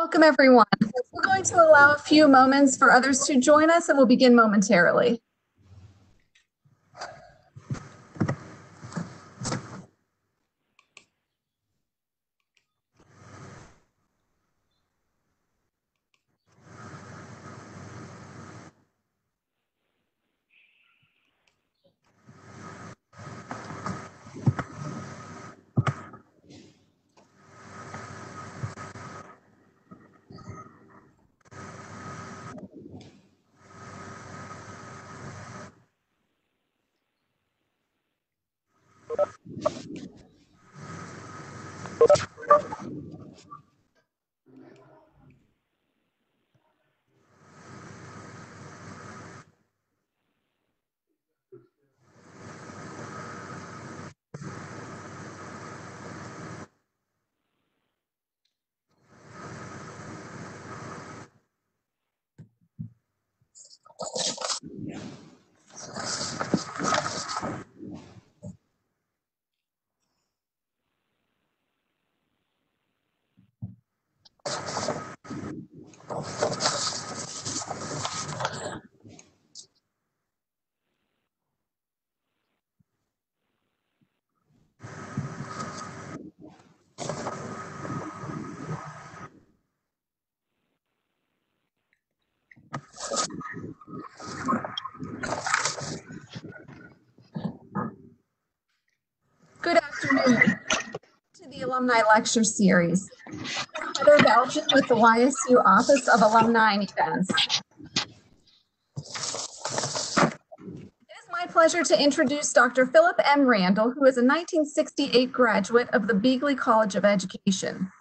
Welcome, everyone. We're going to allow a few moments for others to join us, and we'll begin momentarily. Good afternoon to the Alumni Lecture Series. I'm Heather Belgian with the YSU Office of Alumni and Events. It is my pleasure to introduce Dr. Phillip M. Randall, who is a 1968 graduate of the Beagley College of Education.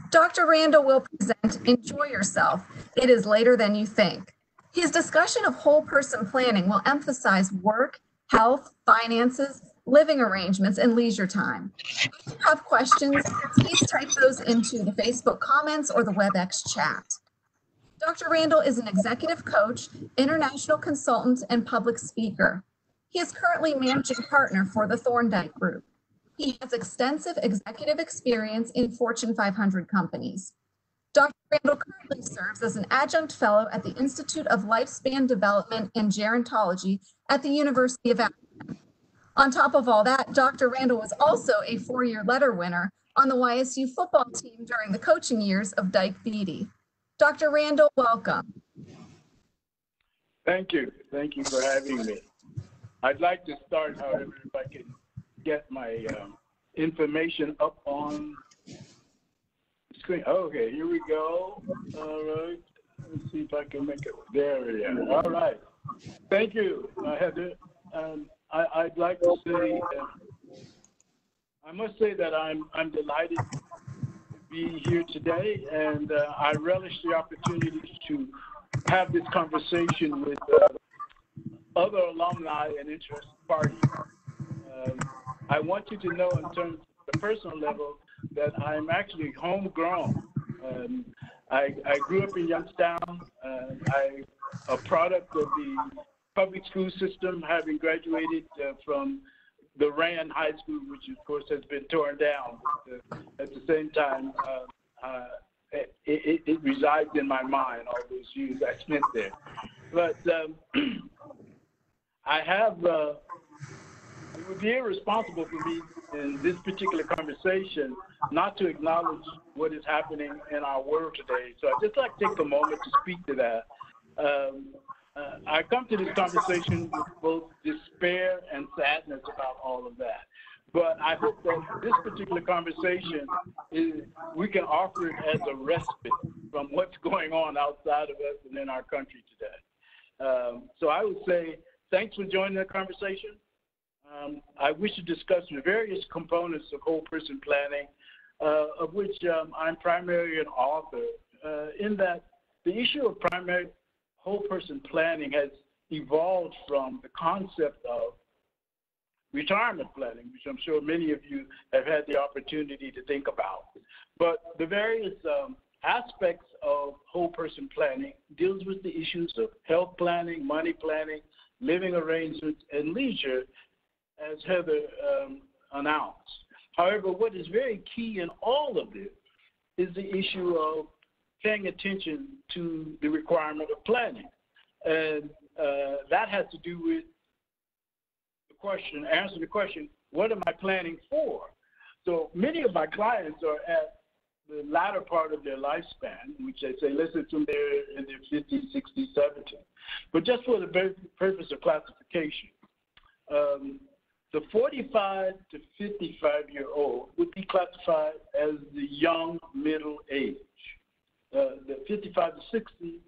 Dr. Randall will present Enjoy Yourself. It is later than you think. His discussion of whole person planning will emphasize work, health, finances, living arrangements, and leisure time. If you have questions, please type those into the Facebook comments or the WebEx chat. Dr. Randall is an executive coach, international consultant, and public speaker. He is currently managing partner for the Thorndike Group. He has extensive executive experience in Fortune 500 companies. Dr. Randall currently serves as an adjunct fellow at the Institute of Lifespan Development and Gerontology at the University of Akron. On top of all that, Dr. Randall was also a four-year letter winner on the YSU football team during the coaching years of Dyke Beatty. Dr. Randall, welcome. Thank you. Thank you for having me. I'd like to start, however, if I can get my information up on the screen. Okay, here we go. All right. Let's see if I can make it. There we are. All right. Thank you, Heather. I'd like to say, I must say that I'm delighted to be here today, and I relish the opportunity to have this conversation with other alumni and interested parties. I want you to know, in terms of the personal level, that I'm actually homegrown. I grew up in Youngstown. I'm a product of the public school system, having graduated from the Rand High School, which of course has been torn down. At the same time, it resides in my mind, all those years I spent there. But I have, it would be irresponsible for me in this particular conversation not to acknowledge what is happening in our world today. So I'd just like to take a moment to speak to that. I come to this conversation with both despair and sadness about all of that. But I hope that this particular conversation, we can offer it as a respite from what's going on outside of us and in our country today. So I would say, thanks for joining the conversation. I wish to discuss the various components of whole person planning, of which I'm primarily an author, in that the issue of primary whole person planning has evolved from the concept of retirement planning, which I'm sure many of you have had the opportunity to think about. But the various aspects of whole person planning deals with the issues of health planning, money planning, living arrangements, and leisure, as Heather announced. However, what is very key in all of this is the issue of paying attention to the requirement of planning. And that has to do with the question, answer the question, what am I planning for? So many of my clients are at the latter part of their lifespan, which they say, let's assume they're in their 50s, 60s, 70s. But just for the purpose of classification, the 45 to 55-year-old would be classified as the young middle age. The 55 to 60,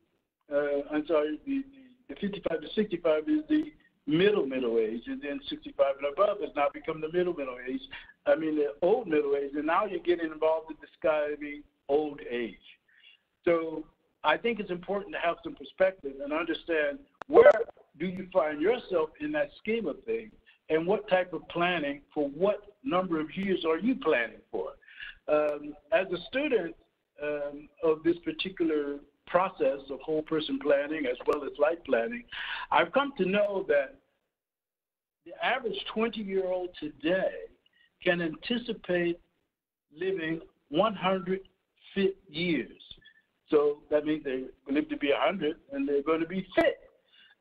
the 55 to 65 is the middle age, and then 65 and above has now become the middle age. The old middle age, and now you're getting involved in describing old age. So I think it's important to have some perspective and understand where do you find yourself in that scheme of things, and what type of planning for what number of years are you planning for? As a student of this particular process of whole person planning as well as life planning, I've come to know that the average 20-year-old today can anticipate living 100 fit years. So that means they live to be 100 and they're going to be fit.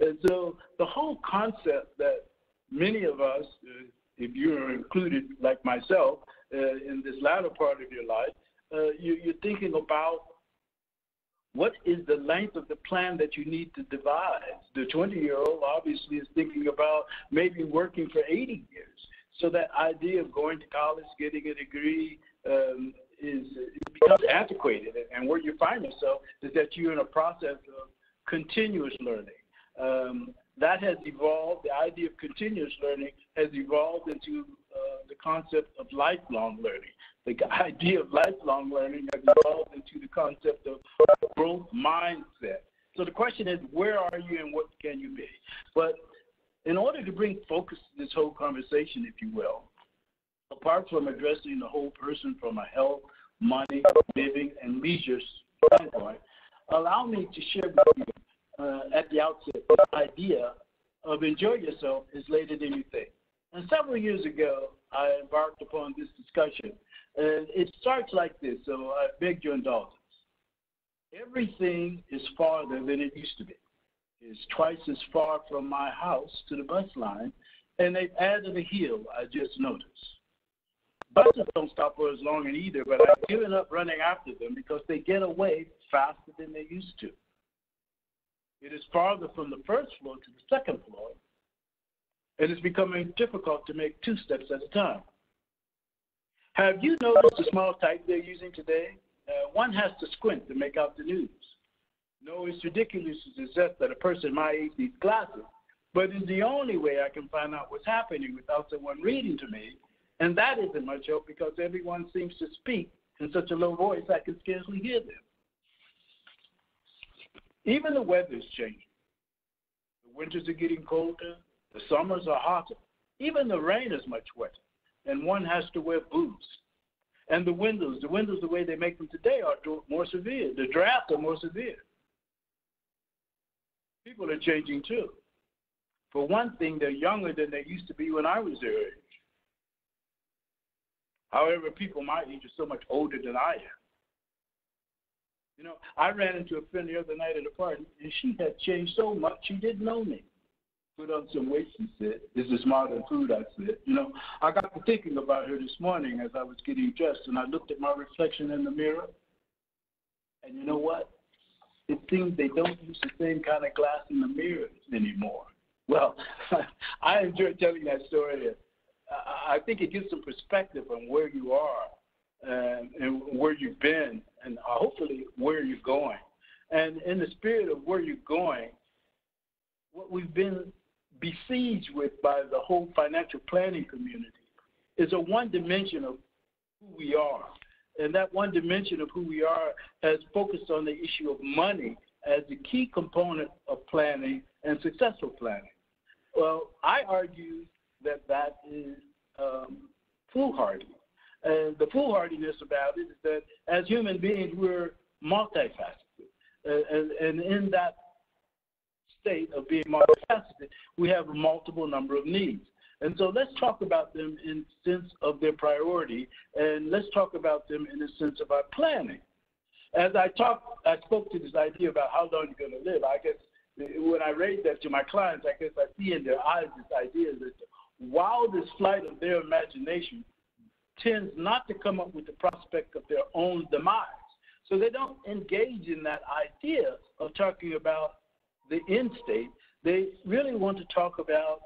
And so the whole concept that many of us, if you're included like myself, in this latter part of your life, you're thinking about what is the length of the plan that you need to devise. The 20-year-old obviously is thinking about maybe working for 80 years. So that idea of going to college, getting a degree, it becomes antiquated. And where you find yourself is that you're in a process of continuous learning. That has evolved, the idea of continuous learning has evolved into the concept of lifelong learning. The idea of lifelong learning has evolved into the concept of growth mindset. So the question is, where are you and what can you be? But in order to bring focus to this whole conversation, if you will, apart from addressing the whole person from a health, money, living, and leisure standpoint, allow me to share with you at the outset the idea of enjoy yourself is later than you think. And several years ago, I embarked upon this discussion. And it starts like this, so I beg your indulgence. Everything is farther than it used to be. It's twice as far from my house to the bus line, and they've added a hill, I just noticed. Buses don't stop for as long either, but I've given up running after them because they get away faster than they used to. It is farther from the first floor to the second floor, and it's becoming difficult to make 2 steps at a time. Have you noticed the small type they're using today? One has to squint to make out the news. No, it's ridiculous to suggest that a person my age needs glasses, but it's the only way I can find out what's happening without someone reading to me, and that isn't much help because everyone seems to speak in such a low voice I can scarcely hear them. Even the weather is changing. The winters are getting colder, the summers are hotter, even the rain is much wetter, and one has to wear boots. And the windows, the way they make them today are more severe. The drafts are more severe. People are changing too. For one thing, they're younger than they used to be when I was their age. However, people my age are so much older than I am. You know, I ran into a friend the other night at a party, and she had changed so much she didn't know me. Put on some weight, she said. This is modern food, I said. You know, I got to thinking about her this morning as I was getting dressed, and I looked at my reflection in the mirror, and you know what? It seems they don't use the same kind of glass in the mirrors anymore. Well, I enjoy telling that story. I think it gives some perspective on where you are and where you've been, and hopefully where you're going. And in the spirit of where you're going, what we've been besieged with by the whole financial planning community is a one dimension of who we are. And that one dimension of who we are has focused on the issue of money as the key component of planning and successful planning. Well, I argue that that is foolhardy. And the foolhardiness about it is that as human beings, we're multifaceted. And in that state of being multifaceted, we have a multiple number of needs. And so let's talk about them in the sense of their priority, and let's talk about them in the sense of our planning. As I spoke to this idea about how long you're going to live. I guess when I raise that to my clients, I guess I see in their eyes this idea that the wildest flight of their imagination tends not to come up with the prospect of their own demise. So they don't engage in that idea of talking about the end state. They really want to talk about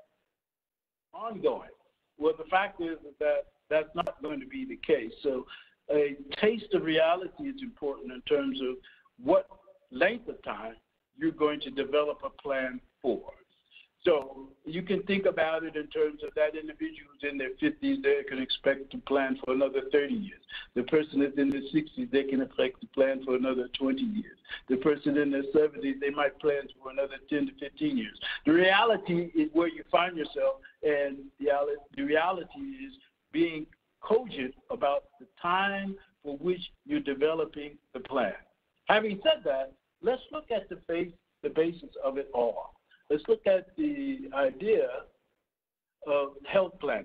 ongoing. Well, the fact is that that's not going to be the case. So a taste of reality is important in terms of what length of time you're going to develop a plan for. So you can think about it in terms of that individual who's in their 50s, they can expect to plan for another 30 years. The person that's in their 60s, they can expect to plan for another 20 years. The person in their 70s, they might plan for another 10 to 15 years. The reality is where you find yourself, and the reality is being cogent about the time for which you're developing the plan. Having said that, let's look at the basis of it all. Let's look at the idea of health planning.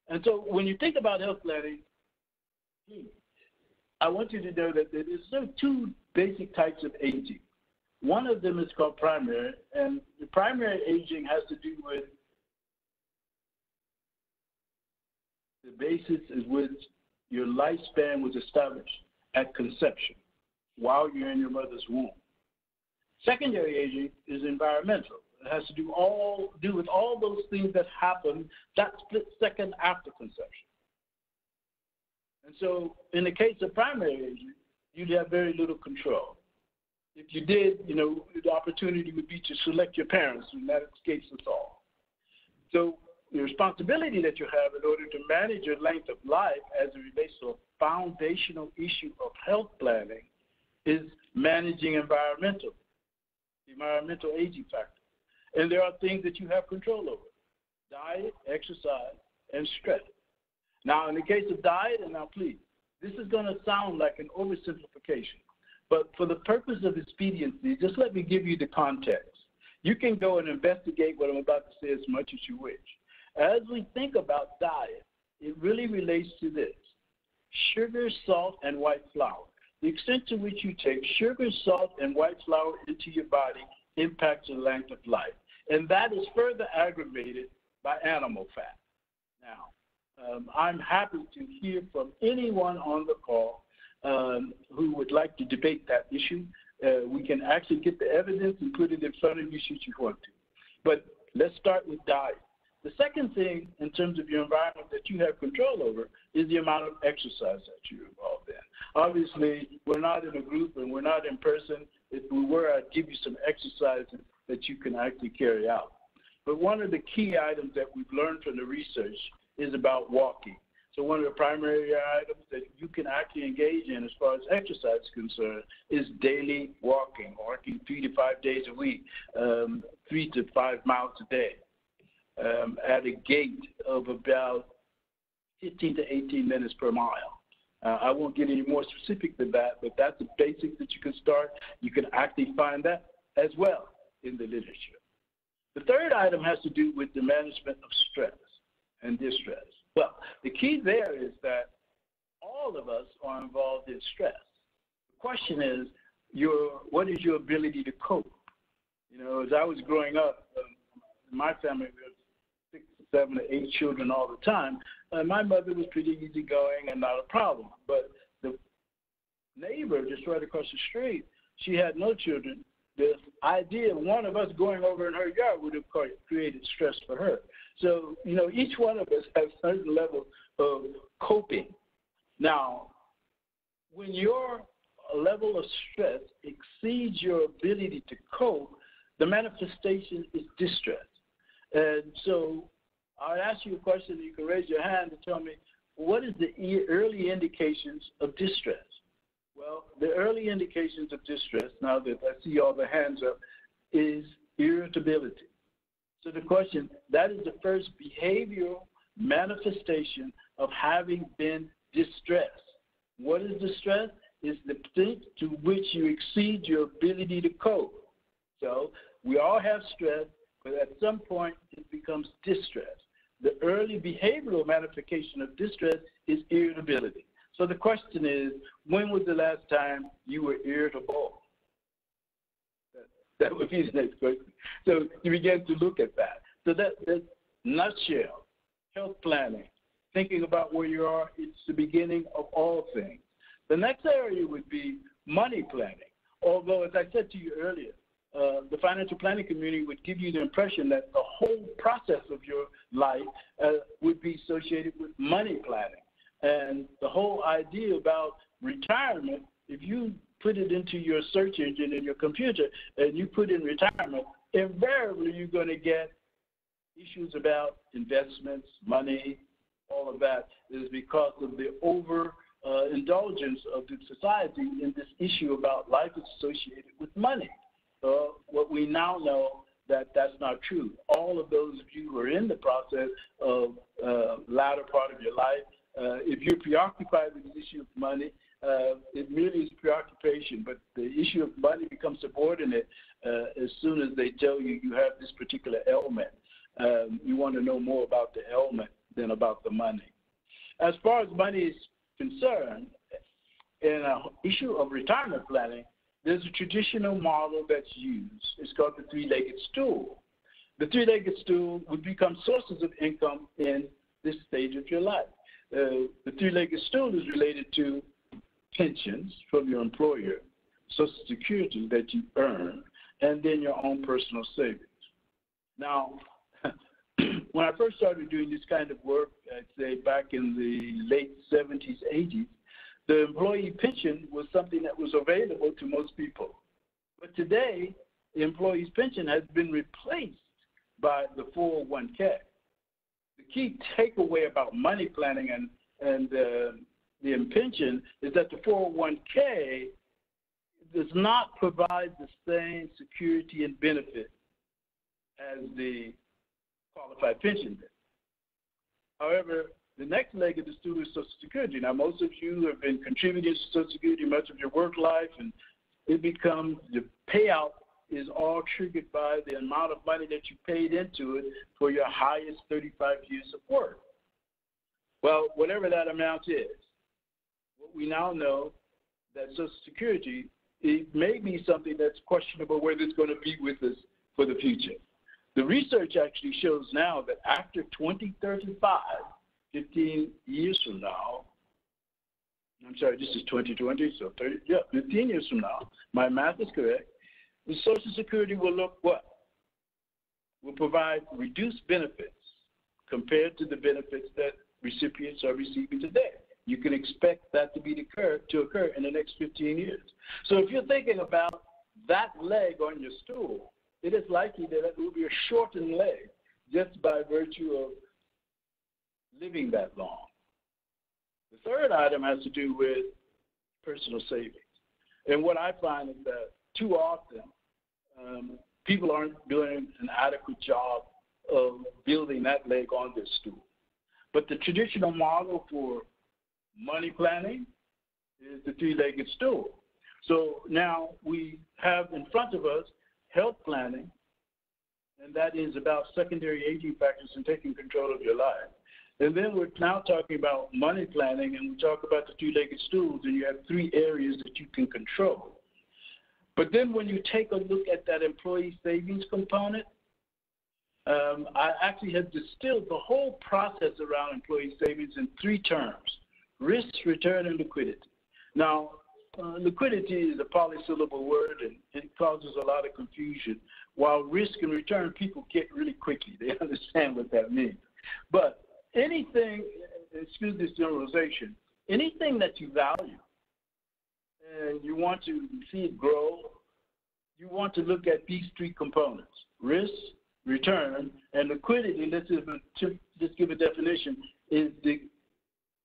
And so when you think about health planning, I want you to know that there's sort of two basic types of aging. One of them is called primary, and the primary aging has to do with the basis is which your lifespan was established at conception while you're in your mother's womb. Secondary aging is environmental. It has to do with all those things that happen that split second after conception. And so in the case of primary aging, you'd have very little control. If you did, the opportunity would be to select your parents, and that escapes us all. So the responsibility that you have in order to manage your length of life as it relates to a foundational issue of health planning is managing the environmental aging factor. And there are things that you have control over: diet, exercise, and stress. Now, in the case of diet, and now please, this is going to sound like an oversimplification, but for the purpose of expediency, just let me give you the context. You can go and investigate what I'm about to say as much as you wish. As we think about diet, it really relates to this: sugar, salt, and white flour. The extent to which you take sugar, salt, and white flour into your body impacts your length of life. And that is further aggravated by animal fat. Now, I'm happy to hear from anyone on the call who would like to debate that issue. We can actually get the evidence and put it in front of you should you want to. But let's start with diet. The second thing in terms of your environment that you have control over is the amount of exercise that you're involved in. Obviously, we're not in a group and we're not in person. If we were, I'd give you some exercises that you can actually carry out. But one of the key items that we've learned from the research is about walking. So one of the primary items that you can actually engage in as far as exercise is concerned is daily walking 3 to 5 days a week, 3 to 5 miles a day. At a gait of about 15 to 18 minutes per mile. I won't get any more specific than that, but that's the basics that you can start. You can actually find that as well in the literature. The third item has to do with the management of stress and distress. Well, the key there is that all of us are involved in stress. The question is, what is your ability to cope? As I was growing up, in my family, there was 6, 7, or 8 children all the time. My mother was pretty easygoing and not a problem. But the neighbor just right across the street, she had no children. The idea of one of us going over in her yard would have created stress for her. So, each one of us has a certain level of coping. Now, when your level of stress exceeds your ability to cope, the manifestation is distress. And so I'll ask you a question, and you can raise your hand and tell me, what is the early indications of distress? Well, the early indications of distress, now that I see all the hands up, is irritability. So the question, that is the first behavioral manifestation of having been distressed. What is distress? It's the extent to which you exceed your ability to cope. So we all have stress, but at some point it becomes distress. The early behavioral manifestation of distress is irritability. So the question is, when was the last time you were irritable? That would be the next question. So you begin to look at that. So that nutshell, health planning, thinking about where you are, it's the beginning of all things. The next area would be money planning. Although, as I said to you earlier, the financial planning community would give you the impression that the whole process of your life would be associated with money planning. And the whole idea about retirement, if you put it into your search engine in your computer and you put in retirement, invariably you're going to get issues about investments, money, all of that is because of the indulgence of the society in this issue about life is associated with money. What we now know that's not true. All of those of you who are in the process of latter part of your life, if you're preoccupied with the issue of money, it merely is preoccupation, but the issue of money becomes subordinate as soon as they tell you you have this particular ailment. You want to know more about the ailment than about the money. As far as money is concerned, in an issue of retirement planning, there's a traditional model that's used. It's called the three-legged stool. The three-legged stool would become sources of income in this stage of your life. The three-legged stool is related to pensions from your employer, Social Security that you earn, and then your own personal savings. Now, when I first started doing this kind of work, I'd say back in the late 70s, 80s, the employee pension was something that was available to most people. But today, the employee's pension has been replaced by the 401k. The key takeaway about money planning and the pension is that the 401k does not provide the same security and benefit as the qualified pension did. However, the next leg of the stool is Social Security. Now, most of you have been contributing to Social Security much of your work life, and it becomes the payout is all triggered by the amount of money that you paid into it for your highest 35 years of work. Well, whatever that amount is, what we now know that Social Security, it may be something that's questionable whether it's going to be with us for the future. The research actually shows now that after 2035, 15 years from now, I'm sorry, this is 2020, so 15 years from now, my math is correct, the Social Security will look what? Will provide reduced benefits compared to the benefits that recipients are receiving today. You can expect that to occur in the next 15 years. So if you're thinking about that leg on your stool, it is likely that it will be a shortened leg just by virtue of living that long. The third item has to do with personal savings. And what I find is that too often people aren't doing an adequate job of building that leg on this stool. But the traditional model for money planning is the three-legged stool. So now we have in front of us health planning, and that is about secondary aging factors and taking control of your life. And then we're now talking about money planning, and we talk about the three-legged stools, and you have three areas that you can control. But then when you take a look at that employee savings component, I actually have distilled the whole process around employee savings in three terms: risk, return, and liquidity. Now, liquidity is a polysyllable word, and it causes a lot of confusion. While risk and return, people get really quickly. They understand what that means. But anything, excuse this generalization, anything that you value and you want to see it grow, you want to look at these three components: risk, return, and liquidity. Let's just give a definition. Is the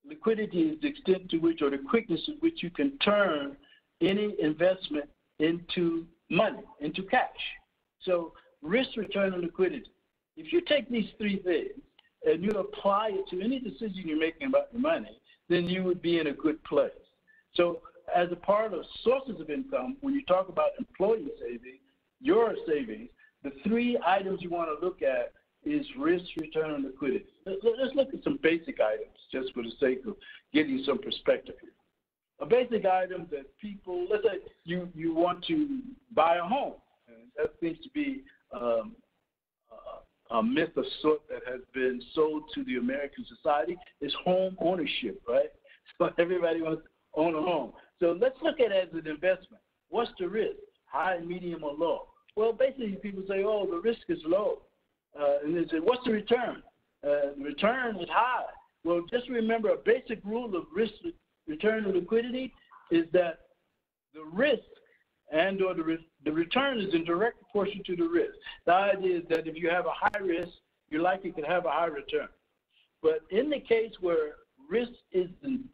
liquidity is the extent to which, or the quickness at which you can turn any investment into money, into cash. So risk, return, and liquidity. If you take these three things and you apply it to any decision you're making about your money, then you would be in a good place. So as a part of sources of income, when you talk about employee savings, your savings, the three items you want to look at is risk, return, and liquidity. Let's look at some basic items just for the sake of getting some perspective here. A basic item that people, let's say you want to buy a home. And that seems to be a myth of sort that has been sold to the American society is home ownership, right? So everybody wants to own a home. So let's look at it as an investment. What's the risk? High, medium, or low? Well, basically people say, oh, the risk is low. And they say, what's the return? The return is high. Well, just remember a basic rule of risk, return, and liquidity is that the risk and or the return is in direct proportion to the risk. The idea is that if you have a high risk, you're likely to have a high return. But in the case where risk is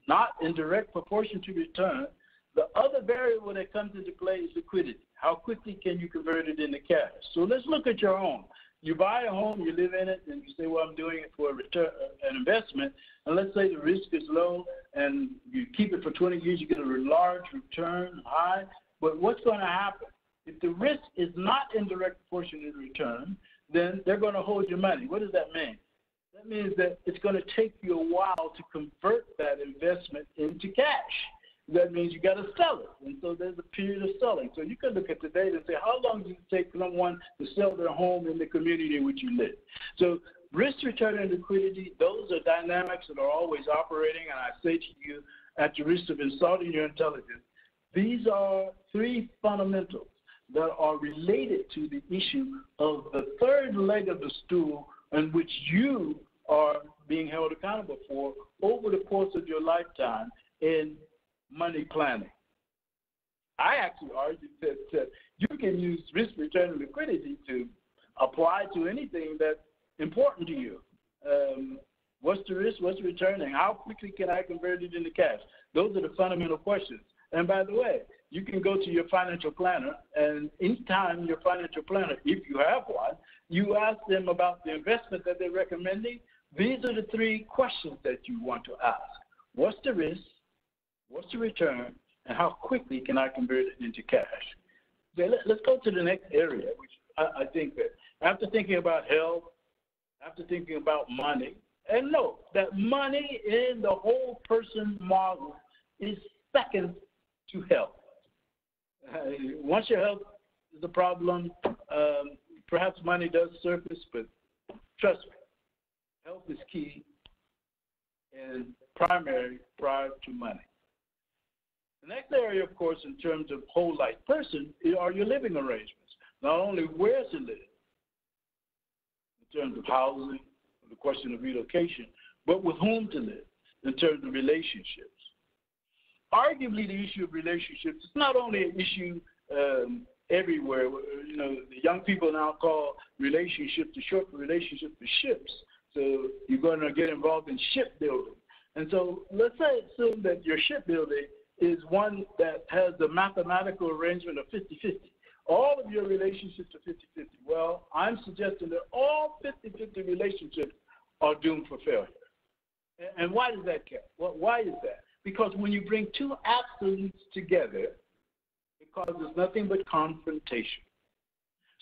not in direct proportion to return, the other variable that comes into play is liquidity. How quickly can you convert it into cash? So let's look at your home. You buy a home, you live in it, and you say, well, I'm doing it for a return, an investment. And let's say the risk is low, and you keep it for 20 years, you get a large return, high. But what's going to happen? If the risk is not in direct proportion to the return, then they're going to hold your money. What does that mean? That means that it's going to take you a while to convert that investment into cash. That means you got to sell it. And so there's a period of selling. So you can look at the data and say, how long does it take someone to sell their home in the community in which you live? So risk, return, and liquidity, those are dynamics that are always operating. And I say to you, at the risk of insulting your intelligence, these are three fundamentals that are related to the issue of the third leg of the stool in which you are being held accountable for over the course of your lifetime in money planning. I actually argue that you can use risk, return, and liquidity to apply to anything that's important to you. What's the risk? What's the return? And how quickly can I convert it into cash? Those are the fundamental questions. And by the way, you can go to your financial planner, and anytime your financial planner, if you have one, you ask them about the investment that they're recommending. These are the three questions that you want to ask. What's the risk? What's the return? And how quickly can I convert it into cash? Okay, let's go to the next area, which I think that after thinking about health, after thinking about money, and note that money in the whole person model is second to health. Once your health is a problem, perhaps money does surface, but trust me, health is key and primary prior to money. The next area, of course, in terms of whole life person, are your living arrangements. Not only where to live, in terms of housing, the question of relocation, but with whom to live, in terms of relationships. Arguably, the issue of relationships is not only an issue everywhere. You know, the young people now call relationships the short for relationship for ships. So you're going to get involved in shipbuilding. And so let's assume that your shipbuilding is one that has the mathematical arrangement of 50-50. All of your relationships are 50-50. Well, I'm suggesting that all 50-50 relationships are doomed for failure. And why does that count? Well, why is that? Because when you bring two absolutes together, it causes nothing but confrontation.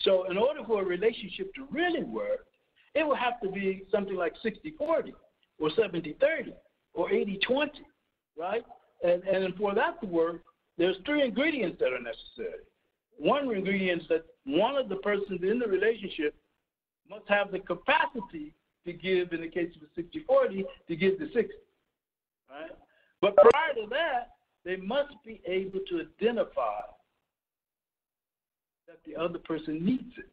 So in order for a relationship to really work, it will have to be something like 60-40 or 70-30 or 80-20, right? And for that to work, there's three ingredients that are necessary. One ingredient is that one of the persons in the relationship must have the capacity to give, in the case of the 60-40, to give the 60, right? But prior to that, they must be able to identify that the other person needs it,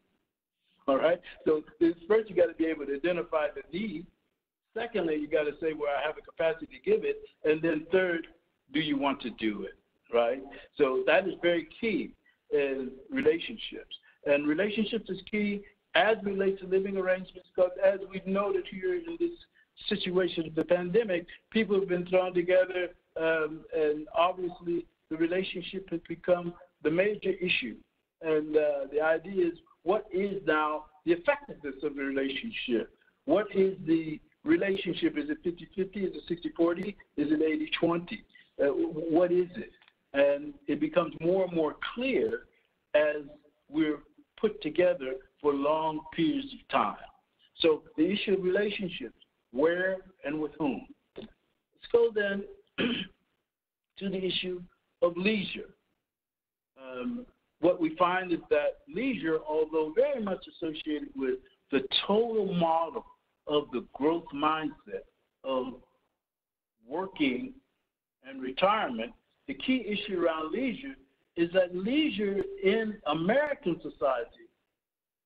all right? So first you got to be able to identify the need. Secondly, you got to say, well, I have a capacity to give it. And then third, do you want to do it, right? So that is very key in relationships. And relationships is key as relates to living arrangements, because as we've noted here in this situation of the pandemic, people have been thrown together, and obviously the relationship has become the major issue. And the idea is, what is now the effectiveness of the relationship? What is the relationship? Is it 50-50? Is it 60-40? Is it 80-20? What is it? And it becomes more and more clear as we're put together for long periods of time. So the issue of relationships, where and with whom. Let's go then to the issue of leisure. What we find is that leisure, although very much associated with the total model of the growth mindset of working and retirement, the key issue around leisure is that leisure in American society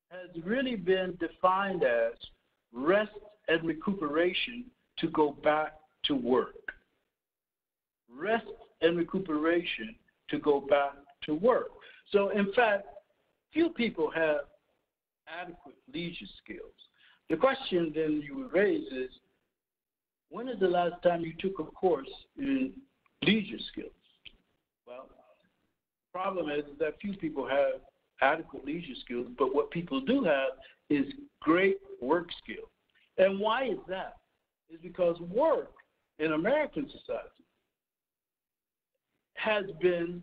has really been defined as rest and recuperation to go back to work. Rest and recuperation to go back to work. So, in fact, few people have adequate leisure skills. The question then you would raise is, when is the last time you took a course in leisure skills? Well, the problem is that few people have adequate leisure skills, but what people do have is great work skills. And why is that? It's because work in American society has been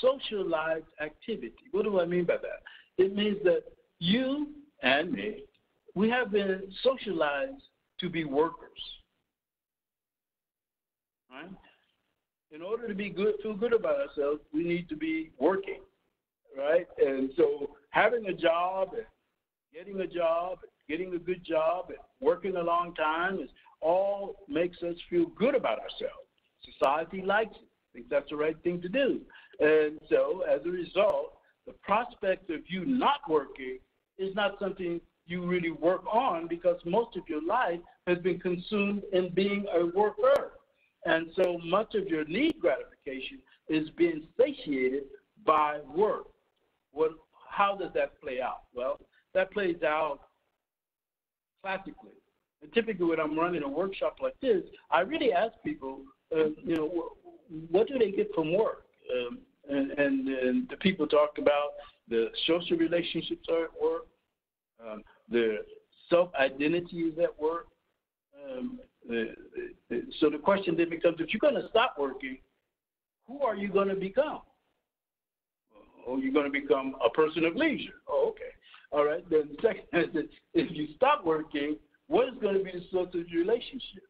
socialized activity. What do I mean by that? It means that you and me, we have been socialized to be workers. Right? In order to be good, feel good about ourselves, we need to be working, right? And so having a job and getting a job, getting a good job, and working a long time is all makes us feel good about ourselves. Society likes it. I think that's the right thing to do. And so as a result, the prospect of you not working is not something you really work on because most of your life has been consumed in being a worker. And so much of your need gratification is being satiated by work. How does that play out? Well, that plays out classically. And typically when I'm running a workshop like this, I really ask people, what do they get from work? And the people talk about the social relationships are at work, the self-identity is at work. So the question then becomes, if you're going to stop working, who are you going to become? Oh, you're going to become a person of leisure. Oh, okay. All right. Then the second is, if you stop working, what is going to be the source of your relationships?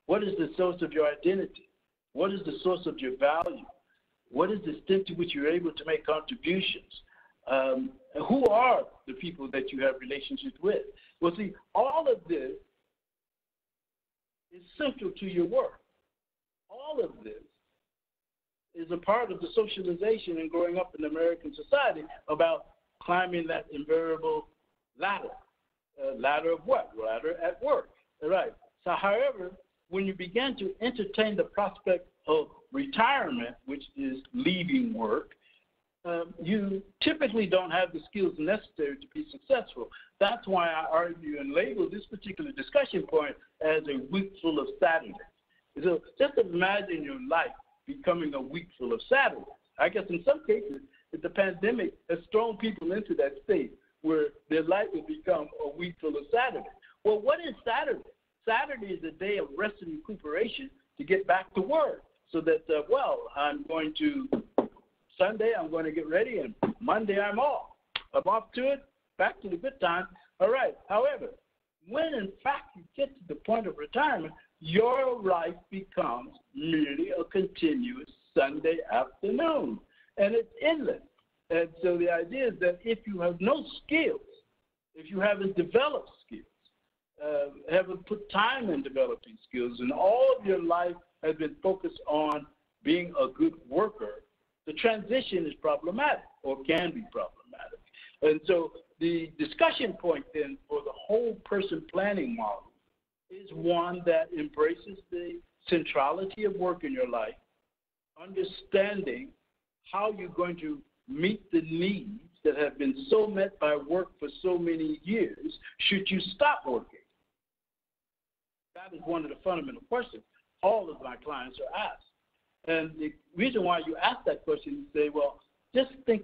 What is the source of your identity? What is the source of your value? What is the extent to which you're able to make contributions? Who are the people that you have relationships with? Well, see, all of this is central to your work. All of this is a part of the socialization and growing up in American society about climbing that invariable ladder. Ladder of what? Ladder at work. All right. So, however, when you begin to entertain the prospect of retirement, which is leaving work, you typically don't have the skills necessary to be successful. That's why I argue and label this particular discussion point as a week full of Saturdays. So just imagine your life becoming a week full of Saturdays. I guess in some cases, the pandemic has thrown people into that state where their life will become a week full of Saturdays. Well, what is Saturday? Saturday is a day of rest and recuperation to get back to work so that, Sunday I'm going to get ready, and Monday I'm off. I'm off to it, back to the good time. All right. However, when in fact you get to the point of retirement, your life becomes merely a continuous Sunday afternoon, and it's endless. And so the idea is that if you have no skills, if you haven't developed skills, haven't put time in developing skills, and all of your life has been focused on being a good worker, the transition is problematic or can be problematic. And so the discussion point then for the whole person planning model is one that embraces the centrality of work in your life, understanding how you're going to meet the needs that have been so met by work for so many years should you stop working. That is one of the fundamental questions all of my clients are asked. And the reason why you ask that question is say, well, just think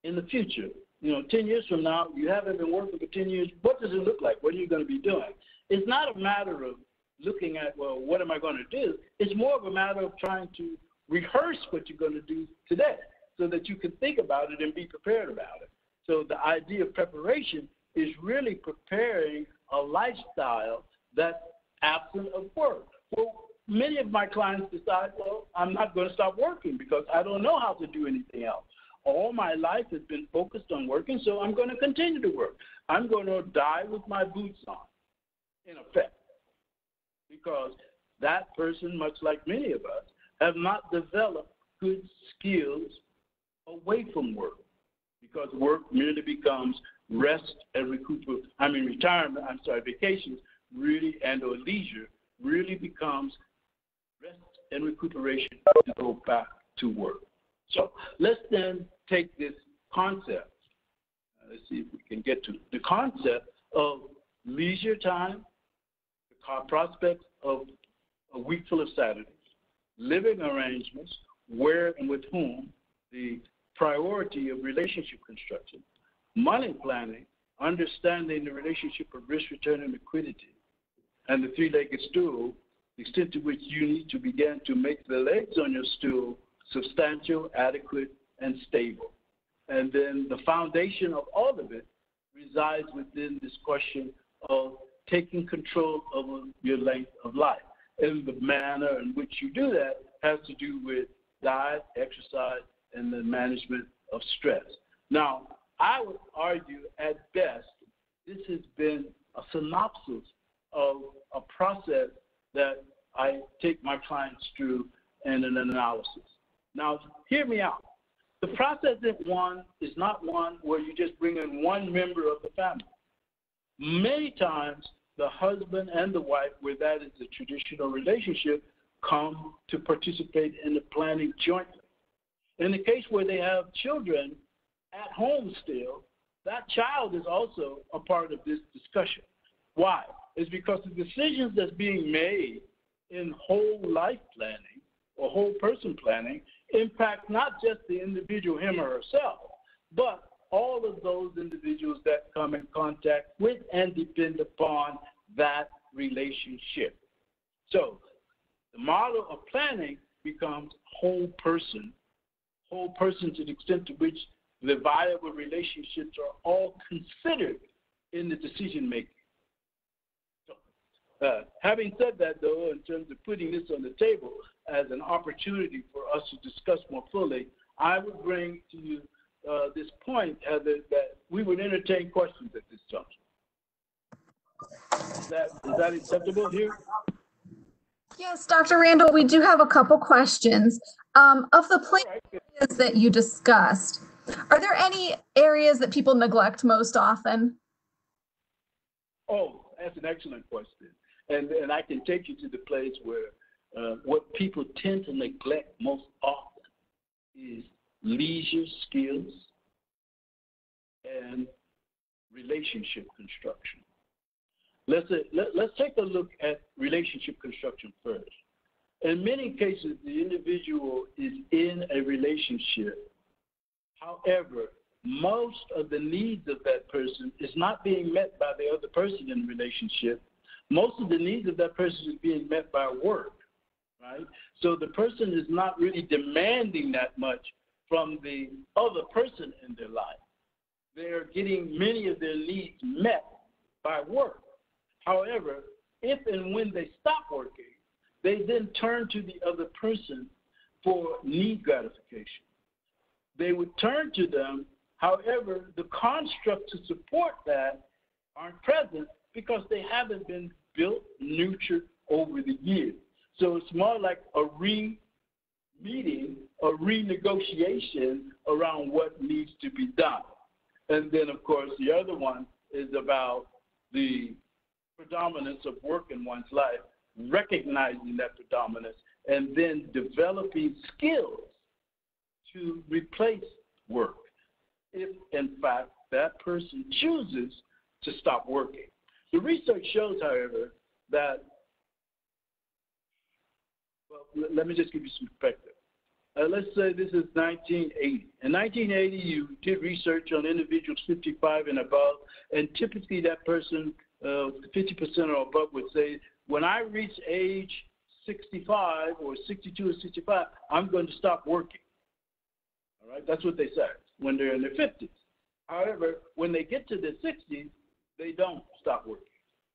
in the future. 10 years from now, you haven't been working for 10 years. What does it look like? What are you going to be doing? It's not a matter of looking at, well, what am I going to do? It's more of a matter of trying to rehearse what you're going to do today so that you can think about it and be prepared about it. So the idea of preparation is really preparing a lifestyle that's absent of work. Well, many of my clients decide, well, I'm not going to stop working because I don't know how to do anything else. All my life has been focused on working, so I'm going to continue to work. I'm going to die with my boots on, in effect, because that person, much like many of us, have not developed good skills away from work, because work merely becomes rest and vacations really, or leisure really becomes rest and recuperation to go back to work. So let's then take this concept. Let's see if we can get to the concept of leisure time, the prospects of a week full of Saturdays, living arrangements, where and with whom, the priority of relationship construction, money planning, understanding the relationship of risk, return, and liquidity, and the three-legged stool, the extent to which you need to begin to make the legs on your stool substantial, adequate, and stable. And then the foundation of all of it resides within this question of taking control of your length of life. And the manner in which you do that has to do with diet, exercise, and the management of stress. Now, I would argue at best, this has been a synopsis of a process that I take my clients through in an analysis. Now, hear me out. The process is not one where you just bring in one member of the family. Many times, the husband and the wife, where that is the traditional relationship, come to participate in the planning jointly. In the case where they have children at home still, that child is also a part of this discussion. Why? It's because the decisions that's being made in whole life planning or whole person planning impact not just the individual, him or herself, but all of those individuals that come in contact with and depend upon that relationship. So the model of planning becomes whole person to the extent to which the viable relationships are all considered in the decision making. So, having said that, though, in terms of putting this on the table as an opportunity for us to discuss more fully, I would bring to you this point, Heather, that we would entertain questions at this juncture. Is that acceptable here? Yes, Dr. Randall, we do have a couple questions. Of the plan areas that you discussed, are there any areas that people neglect most often? Oh, that's an excellent question. And I can take you to the place where what people tend to neglect most often is leisure skills and relationship construction. Let's take a look at relationship construction first. In many cases, the individual is in a relationship. However, most of the needs of that person is not being met by the other person in the relationship. Most of the needs of that person is being met by work, right? So the person is not really demanding that much from the other person in their life. They're getting many of their needs met by work. However, if and when they stop working, they then turn to the other person for need gratification. They would turn to them, however, the construct to support that aren't present because they haven't been built, nurtured over the years. So it's more like a re-meeting, a renegotiation around what needs to be done. And then, of course, the other one is about the predominance of work in one's life, recognizing that predominance, and then developing skills to replace work if, in fact, that person chooses to stop working. The research shows, however, that, well, let me just give you some perspective. Let's say this is 1980. In 1980, you did research on individuals 55 and above, and typically that person, 50% or above, would say, when I reach age 65 or 62 or 65, I'm going to stop working. All right, that's what they say when they're in their 50s. However, when they get to their 60s, they don't stop working.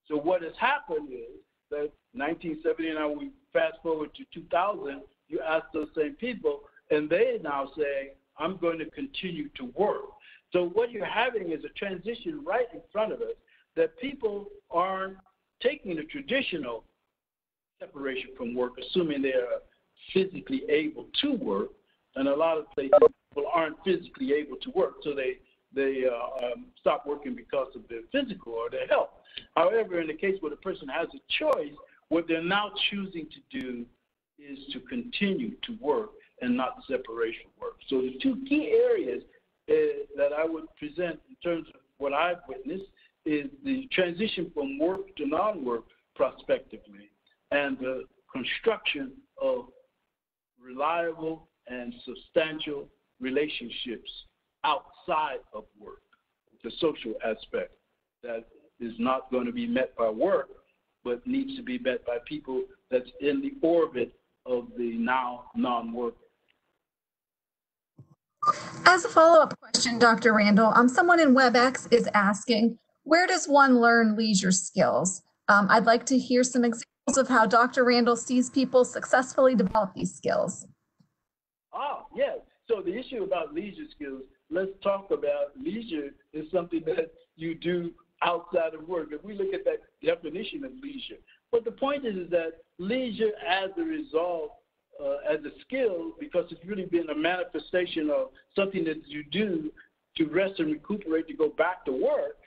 So what has happened is that 1979, we fast forward to 2000, you ask those same people, and they now say, I'm going to continue to work. So what you're having is a transition right in front of us that people aren't taking the traditional separation from work, assuming they are physically able to work, and a lot of places people aren't physically able to work, so they stop working because of their physical or their health. However, in the case where the person has a choice, what they're now choosing to do is to continue to work and not separation work. So the two key areas that I would present in terms of what I've witnessed is the transition from work to non-work prospectively, and the construction of reliable and substantial relationships outside of work, the social aspect that is not going to be met by work, but needs to be met by people that's in the orbit of the now non-work. As a follow-up question, Dr. Randall, someone in WebEx is asking, where does one learn leisure skills? I'd like to hear some examples of how Dr. Randall sees people successfully develop these skills. Yes. So the issue about leisure skills, let's talk about leisure is something that you do outside of work. If we look at that definition of leisure, but the point is that leisure as a result, as a skill, because it's really been a manifestation of something that you do to rest and recuperate to go back to work,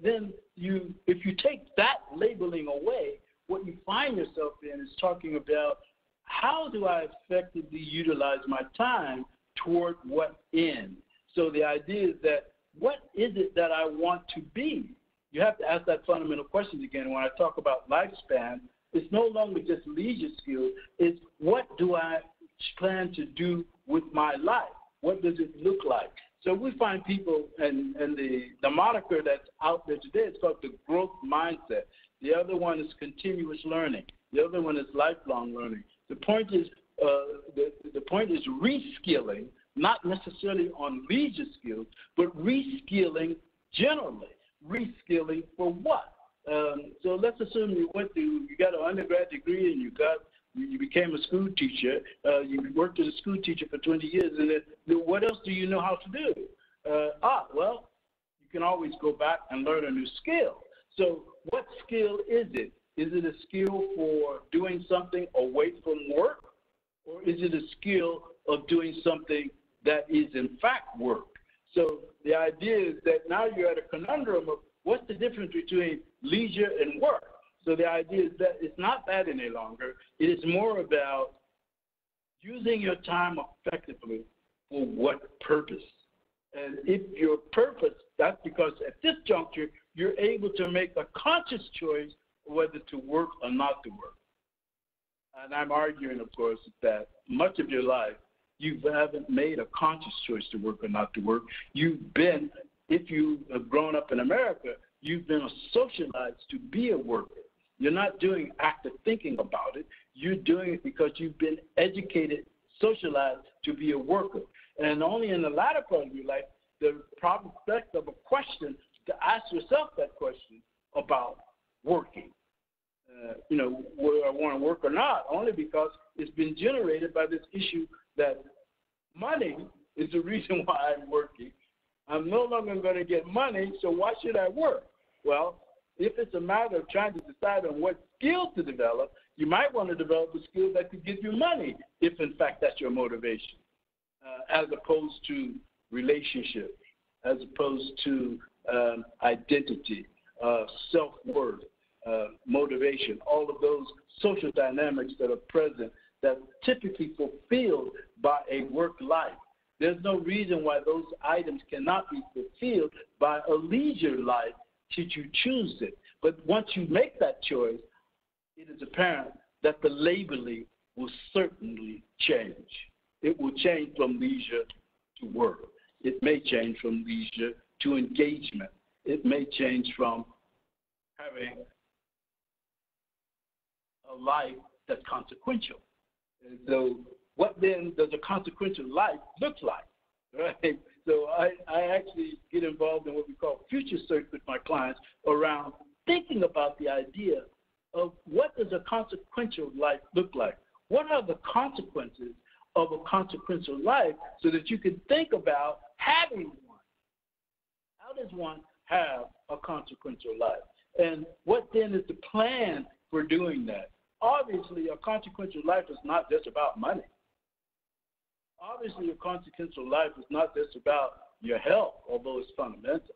then if you take that labeling away, what you find yourself in is talking about how do I effectively utilize my time toward what end? So the idea is that what is it that I want to be? You have to ask that fundamental question again. When I talk about lifespan, it's no longer just leisure skills. It's what do I plan to do with my life? What does it look like? So we find people, and the moniker that's out there today is called the growth mindset. The other one is continuous learning. The other one is lifelong learning. The point is reskilling, not necessarily on leisure skills, but reskilling generally. Reskilling for what? So let's assume you got an undergrad degree and you became a school teacher. You worked as a school teacher for 20 years, and then what else do you know how to do? Well, you can always go back and learn a new skill. So what skill is it? Is it a skill for doing something away from work, or is it a skill of doing something that is in fact work? So the idea is that now you're at a conundrum of what's the difference between leisure and work. So the idea is that it's not that any longer. It is more about using your time effectively for what purpose. And if your purpose, that's because at this juncture, you're able to make a conscious choice whether to work or not to work. And I'm arguing, of course, that much of your life, you haven't made a conscious choice to work or not to work. You've been, if you have grown up in America, you've been socialized to be a worker. You're not doing active thinking about it. You're doing it because you've been educated, socialized to be a worker. And only in the latter part of your life, the prospect of a question to ask yourself that question about working. Whether I want to work or not, only because it's been generated by this issue that money is the reason why I'm working. I'm no longer going to get money, so why should I work? Well, if it's a matter of trying to decide on what skills to develop, you might want to develop a skill that could get you money, if in fact that's your motivation, as opposed to relationship, as opposed to identity, self-worth, motivation, all of those social dynamics that are present that are typically fulfilled by a work life. There's no reason why those items cannot be fulfilled by a leisure life should you choose it. But once you make that choice, it is apparent that the labeling will certainly change. It will change from leisure to work. It may change from leisure to engagement. It may change from having a life that's consequential. And so what then does a consequential life look like? right? So I actually get involved in what we call future search with my clients around thinking about the idea of what does a consequential life look like? What are the consequences of a consequential life so that you can think about having one? How does one have a consequential life? And what then is the plan for doing that? Obviously, a consequential life is not just about money. Obviously, a consequential life is not just about your health, although it's fundamental.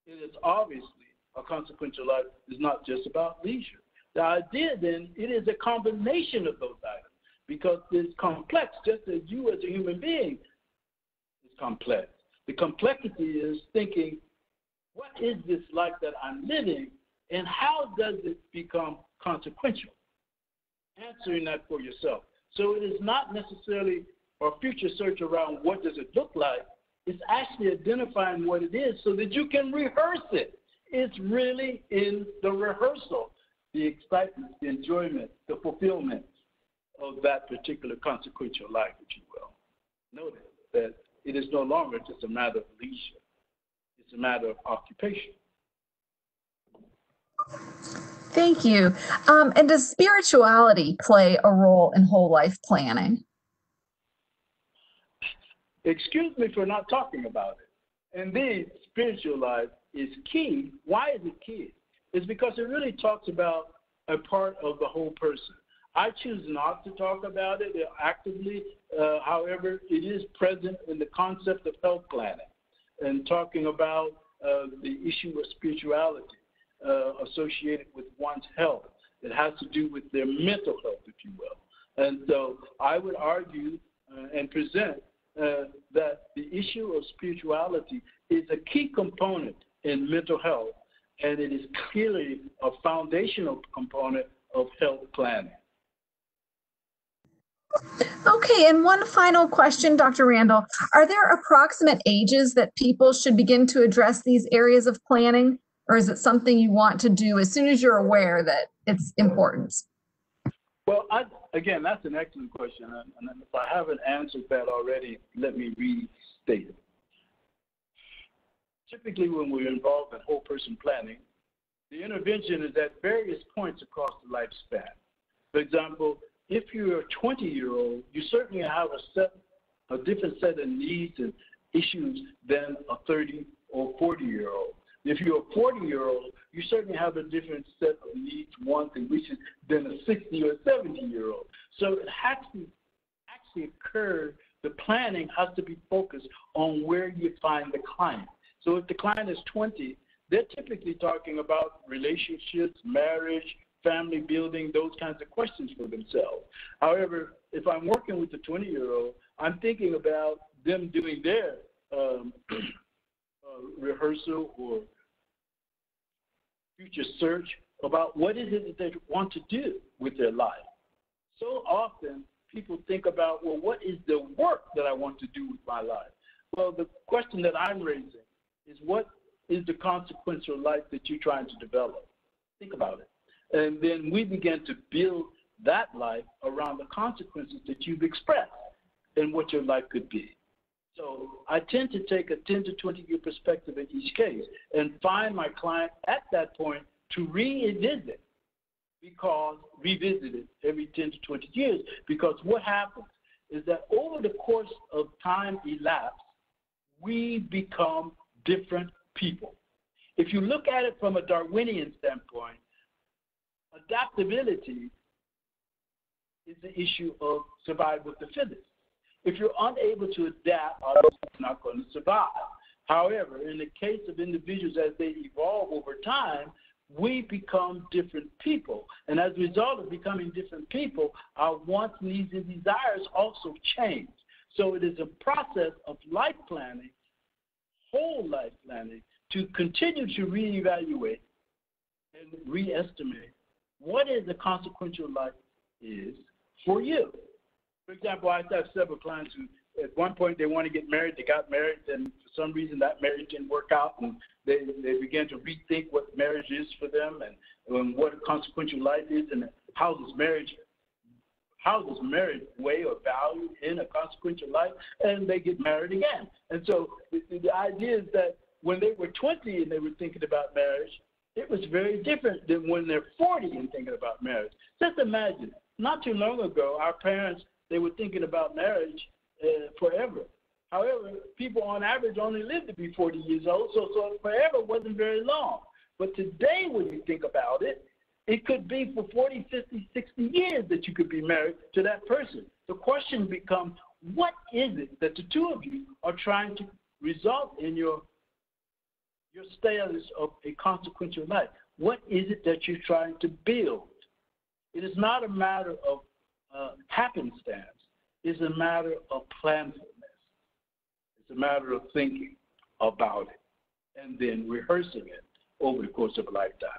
It is obviously a consequential life is not just about leisure. The idea then, it is a combination of those items because it's complex, just as you as a human being is complex. The complexity is thinking, what is this life that I'm living and how does it become consequential? Answering that for yourself. So it is not necessarily a future search around what does it look like. It's actually identifying what it is so that you can rehearse it. It's really in the rehearsal, the excitement, the enjoyment, the fulfillment of that particular consequential life, if you will. Notice that it is no longer just a matter of leisure. It's a matter of occupation. Thank you. And does spirituality play a role in whole life planning? Excuse me for not talking about it. Indeed, spiritual life is key. Why is it key? It's because it really talks about a part of the whole person. I choose not to talk about it actively. However, it is present in the concept of health planning and talking about the issue of spirituality associated with one's health. It has to do with their mental health, if you will. And so I would argue and present that the issue of spirituality is a key component in mental health, and it is clearly a foundational component of health planning. Okay, and one final question, Dr. Randall. Are there approximate ages that people should begin to address these areas of planning, or is it something you want to do as soon as you're aware that it's important? Well, again, that's an excellent question, and if I haven't answered that already, let me restate it. Typically, when we're involved in whole person planning, the intervention is at various points across the lifespan. For example, if you're a 20-year-old, you certainly have a different set of needs and issues than a 30 or 40-year-old. If you're a 40-year-old, you certainly have a different set of needs, wants, and wishes than a 60 or 70-year-old. So it has to actually occur, the planning has to be focused on where you find the client. So if the client is 20, they're typically talking about relationships, marriage, family building, those kinds of questions for themselves. However, if I'm working with a 20-year-old, I'm thinking about them doing their rehearsal or future search about what is it that they want to do with their life. So often people think about, well, what is the work that I want to do with my life? Well, the question that I'm raising is, what is the consequential life that you're trying to develop? Think about it. And then we begin to build that life around the consequences that you've expressed and what your life could be. So I tend to take a 10 to 20-year perspective in each case and find my client at that point to revisit it every 10 to 20 years, because what happens is that over the course of time elapsed, we become different people. If you look at it from a Darwinian standpoint, adaptability is the issue of survival of the fittest. If you're unable to adapt, obviously you're not going to survive. However, in the case of individuals as they evolve over time, we become different people. And as a result of becoming different people, our wants, needs, and desires also change. So it is a process of life planning, whole life planning, to continue to reevaluate and reestimate what is the consequential life is for you. For example, I have several clients who at one point they want to get married, they got married, and for some reason that marriage didn't work out, and they began to rethink what marriage is for them and what a consequential life is, and how how does marriage weigh or value in a consequential life, and they get married again. And so the idea is that when they were 20 and they were thinking about marriage, it was very different than when they're 40 and thinking about marriage. Just imagine, not too long ago, our parents, they were thinking about marriage forever. However, people on average only live to be 40 years old, so forever wasn't very long. But today, when you think about it, it could be for 40, 50, 60 years that you could be married to that person. The question becomes, what is it that the two of you are trying to result in your status of a consequential life? What is it that you're trying to build? It is not a matter of happenstance. It's a matter of planfulness. It's a matter of thinking about it and then rehearsing it over the course of a lifetime.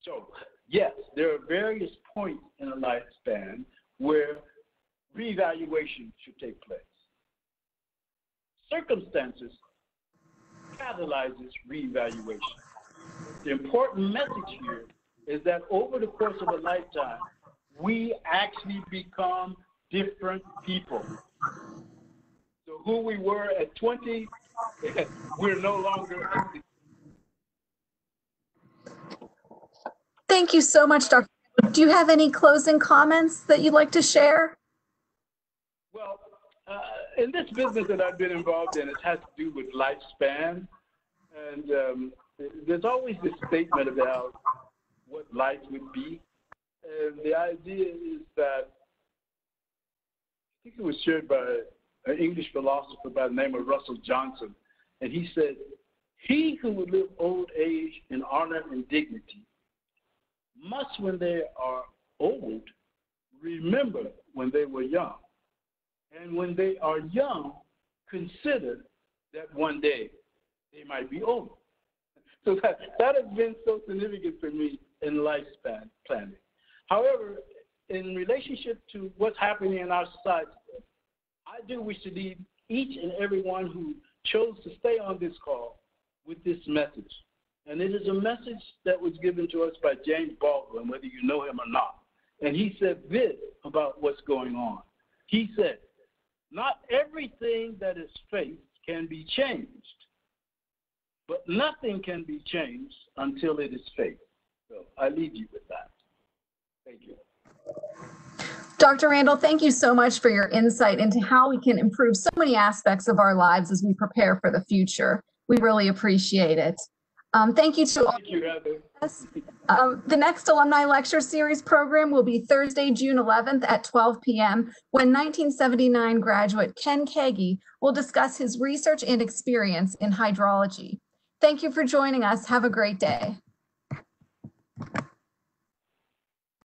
So, yes, there are various points in a lifespan where reevaluation should take place. Circumstances catalyzes reevaluation. The important message here is that over the course of a lifetime, we actually become different people. So who we were at 20, we're no longer at 60. Thank you so much, Dr. Do you have any closing comments that you'd like to share? Well, in this business that I've been involved in, it has to do with lifespan. And there's always this statement about what life would be. And the idea is that, I think it was shared by an English philosopher by the name of Russell Johnson. And he said, "He who would live old age in honor and dignity must, when they are old, remember when they were young. And when they are young, consider that one day they might be old." So that has been so significant for me in lifespan planning. However, in relationship to what's happening in our society, I do wish to leave each and every one who chose to stay on this call with this message. And it is a message that was given to us by James Baldwin, whether you know him or not. And he said this about what's going on. He said, "Not everything that is faced can be changed, but nothing can be changed until it is faced." So I leave you with that. Thank you. Dr. Randall, thank you so much for your insight into how we can improve so many aspects of our lives as we prepare for the future. We really appreciate it. Thank you to all. Thank you, Heather. The next Alumni Lecture Series program will be Thursday, June 11th at 12 p.m. when 1979 graduate Ken Kagi will discuss his research and experience in hydrology. Thank you for joining us. Have a great day.